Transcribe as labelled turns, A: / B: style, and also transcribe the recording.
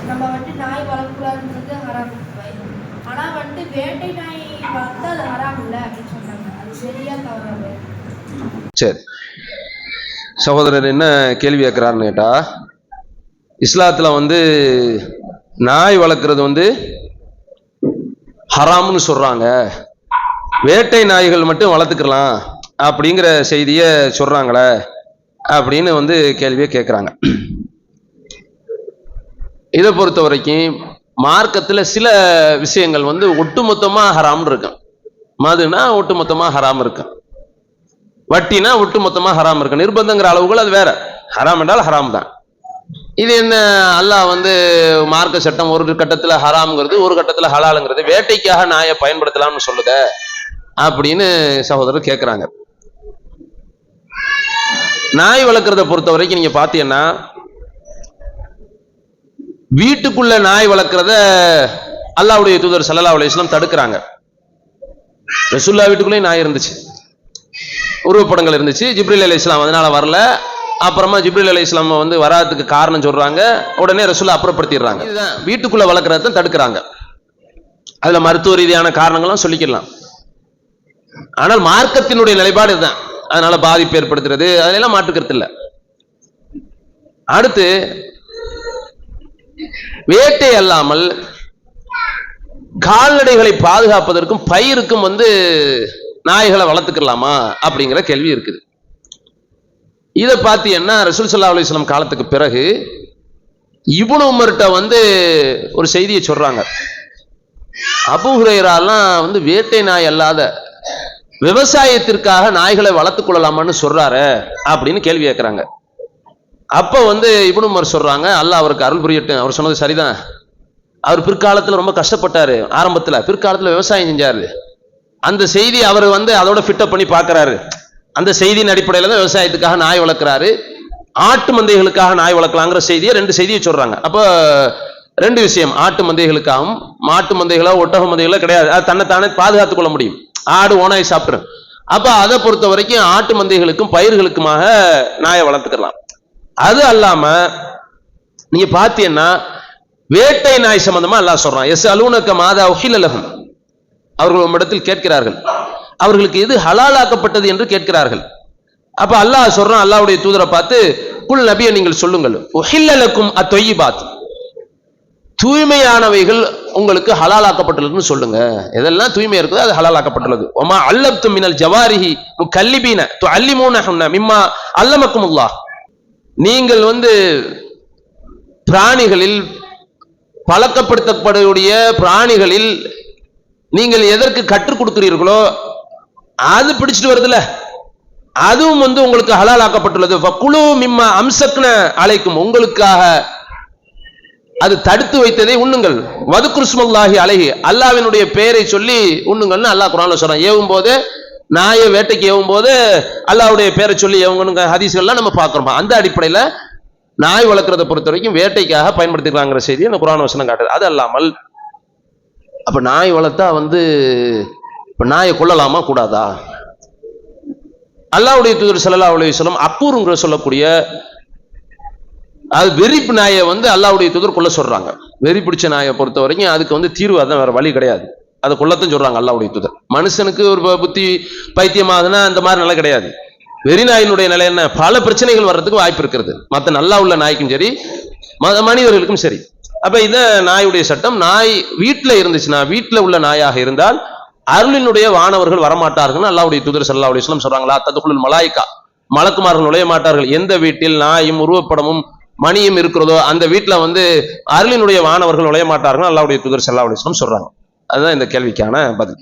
A: நம்ம வந்துட்டு நாய் வளர்க்கக்கூடாதுன்றது ஹராம். ஆனா வந்துட்டு வேட்டை நாய் வளர்த்தா அது ஹராம் இல்லை அப்படின்னு சொன்னாங்க. அது சரியா தவறாது?
B: சரி, சகோதரர் என்ன கேள்வி கேட்கிறாருன்னு கேட்டா, இஸ்லாத்துல வந்து நாய் வளர்க்கறது ஹராம்னு சொல்றாங்க, வேட்டை நாய்கள் மட்டும் வளர்த்துக்கலாம் அப்படிங்கிற செய்திய சொல்றாங்களே அப்படின்னு கேள்வியை கேட்கிறாங்க. இதை பொறுத்த வரைக்கும் மார்க்கத்துல சில விஷயங்கள் ஒட்டுமொத்தமா ஹராம் இருக்கு. மதுனா ஒட்டுமொத்தமா ஹராம் இருக்கு, வட்டினா ஒட்டுமொத்தமா ஹராம் இருக்கு. நிர்பந்தங்கிற அளவுகள் அது வேற. ஹராம் என்றால் ஹராம் தான். இது என்ன அல்லாஹ் மார்க்க சட்டம் ஒரு கட்டத்துல ஹராம்ங்கிறது ஒரு கட்டத்துல ஹலாலுங்கிறது வேட்டைக்காக நாயை பயன்படுத்தலாம்னு சொல்லுத அப்படின்னு சகோதரர் கேட்கிறாங்க. நாய் வளர்க்கறத பொறுத்த வரைக்கும் நீங்க பாத்தீங்கன்னா, வீட்டுக்குள்ள நாய் வளர்க்கறத அல்லாஹ்வுடைய தூதர் ஸல்லல்லாஹு அலைஹி வஸல்லம் தடுக்கிறாங்க. ரசூலுல்லாஹ் வீட்டுக்குள்ளேயும் நாய் இருந்துச்சு, உருவப்படங்கள் இருந்துச்சு. ஜிப்ரீல் அலைஹிஸ்ஸலாம் அதனால வரல. அப்புறமா ஜிப்ரீல் அலைஹிஸ்ஸலாம் வராததுக்கு காரணம் சொல்றாங்க. உடனே ரசூலுல்லாஹ் அப்புறப்படுத்திடுறாங்க. இதுதான் வீட்டுக்குள்ள வளர்க்கறத தடுக்கிறாங்க. அதுல மருத்துவ ரீதியான காரணங்களும் சொல்லிக்கலாம். ஆனால் மார்க்கத்தினுடைய நிலைப்பாடு இதுதான். அதனால பாதிப்பு ஏற்படுத்துறது அதெல்லாம் மாற்றுக்கிறது இல்லை. அடுத்து, வேட்டை அல்லாமல் கால்நடைகளை பாதுகாப்பதற்கும் பயிருக்கும் நாய்களை வளர்த்துக்கலாமா அப்படிங்கிற கேள்வி இருக்குது. இதை பார்த்தீங்கன்னா ரசூல் ஸல்லல்லாஹு அலைஹி வஸல்லம் காலத்துக்கு பிறகு இப்னு உமர்ட்ட ஒரு செய்தியை சொல்றாங்க. அபூ ஹுரைராலாம் வேட்டை நாய் அல்லாத விவசாயத்திற்காக நாய்களை வளர்த்துக் கொள்ளலாமான்னு சொல்றாரு அப்படின்னு கேள்வி கேட்கிறாங்க. அப்ப இப்னு உமர் சொல்றாங்க, அல்லாஹ் அவருக்கு அருள் புரியட்டும், அவர் சொன்னது சரிதான். அவர் பிற்காலத்துல ரொம்ப கஷ்டப்பட்டாரு. ஆரம்பத்துல பிற்காலத்துல விவசாயம் செஞ்சாரு. அந்த செய்தி அவர் அதோட ஃபிட்டப் பண்ணி பார்க்கறாரு. அந்த செய்தியின் அடிப்படையில தான் விவசாயத்துக்காக நாய் வளர்க்கிறாரு. ஆட்டு மந்தைகளுக்காக நாய் வளர்க்கலாங்கிற ரெண்டு செய்தியை சொல்றாங்க. அப்ப ரெண்டு விஷயம், ஆட்டு மந்தைகளுக்காகவும், மாட்டு மந்தைகளோ ஒட்டக மந்தைகளோ கிடையாது, அது தன்னைத்தானே பாதுகாத்துக் கொள்ள முடியும். ஆடு ஓனாய் சாப்பிட்டுரும். அப்ப அதை பொறுத்த வரைக்கும் ஆட்டு மந்தைகளுக்கும் பயிர்களுக்குமாக நாயை வளர்த்துக்கலாம். அது அல்லாம நீங்க பாத்தீங்கன்னா வேட்டை நாய் சம்பந்தமா அல்லாஹ் சொல்றான், யஸ்அலூனக மாதா உஹில்ல லஹும், அவர்கள் உம்மிடத்தில் கேட்கிறார்கள், அவர்களுக்கு எது ஹலாலாக்கப்பட்டது என்று கேட்கிறார்கள். அப்ப அல்லாஹ் சொல்றான், அல்லாஹ்வுடைய தூதரை பார்த்து, குல் நபியை நீங்கள் சொல்லுங்கள், உஹில்ல லக்கும் அத்-தொய்யிபாத், தூய்மையானவைகள் உங்களுக்கு ஹலாலாக்கப்பட்டுள்ளதுன்னு சொல்லுங்க. எதெல்லாம் தூய்மையா இருக்குதோ அது ஹலாலாக்கப்பட்டுள்ளது. ஒமா அல்லப்தும் மினல் ஜவாரிஹி முகல்லிபீன துஅல்லிமூனஹுன்ன மிம்மா அல்லமக்குமுல்லாஹ், நீங்கள் பிராணிகளில் பழக்கப்படுத்தப்படக்கூடிய பிராணிகளில் நீங்கள் எதற்கு கற்றுக் கொடுக்கிறீர்களோ அது பிடிச்சிட்டு வருதுல, அதுவும் உங்களுக்கு ஹலால் ஆக்கப்பட்டுள்ளது. ஃபகுலு மிம்மா அம்சக்ன அலைக்கும், உங்களுக்காக அது தடுத்து வைத்ததை உண்ணுங்கள். வதுக்ருஸ்முல்லாஹி அலைஹி, அல்லாஹ்வினுடைய பெயரை சொல்லி உண்ணுங்கள்னு அல்லாஹ் குர்ஆன்ல சொல்றான். ஏவும் போது நாயை வேட்டைக்கு ஏவும் போது அல்லாஹ்வுடைய பெயரை சொல்லி ஏவுங்கன்னு ஹதீஸ்கள்லாம் நம்ம பார்க்கிறோம். அந்த அடிப்படையில நாய் வளர்க்கறதை பொறுத்த வரைக்கும் வேட்டைக்காக பயன்படுத்திக்கலாங்கிற செய்தியை அந்த குர்ஆன் வசனம் காட்டுது. அது அல்லாமல் அப்ப நாய் வளர்த்தா இப்ப நாயை கொல்லலாமா கூடாதா? அல்லாஹ்வுடைய தூதர் ஸல்லல்லாஹு அலைஹி வஸல்லம் அக்கூருங்கிற சொல்லக்கூடிய அது வெறிப்பு நாயை அல்லாஹ்வுடைய தூதர் கொல்ல சொல்றாங்க. வெறி பிடிச்ச நாயை பொறுத்த வரைக்கும் அதுக்கு தீர்வு, அதான் வேற வழி கிடையாது, அதை கொல்லத்தான் சொல்றாங்க அல்லாஹ்வுடைய தூதர். மனுஷனுக்கு ஒரு புத்தி பைத்தியமாகுதுன்னா அந்த மாதிரி நிலை கிடையாது. வெறிநாயினுடைய நிலை என்ன, பல பிரச்சனைகள் வர்றதுக்கு வாய்ப்பு இருக்கிறது, மற்ற நல்லா உள்ள நாய்க்கும் சரி மனிதர்களுக்கும் சரி. அப்ப இத நாயுடைய சட்டம். நாய் வீட்டுல இருந்துச்சுன்னா, வீட்டுல உள்ள நாயாக இருந்தால் அருளினுடைய வானவர்கள் வரமாட்டார்கள் அல்லாஹ்வுடைய தூதர் ஸல்லல்லாஹு அலைஹி வஸல்லம் சொல்றாங்களா, ததுகுலுல் மலாயிகா, மலக்குமார்கள் நுழைய மாட்டார்கள். எந்த வீட்டில் நாயும் உருவப்படமும் மணியும் இருக்கிறதோ அந்த வீட்டுல அருளினுடைய வானவர்கள் நுழைய மாட்டார்கள் அல்லாஹ்வுடைய தூதர் ஸல்லல்லாஹு அலைஹி வஸல்லம் சொல்றாங்க. அதுதான் இந்த கேள்விக்கான பதில்.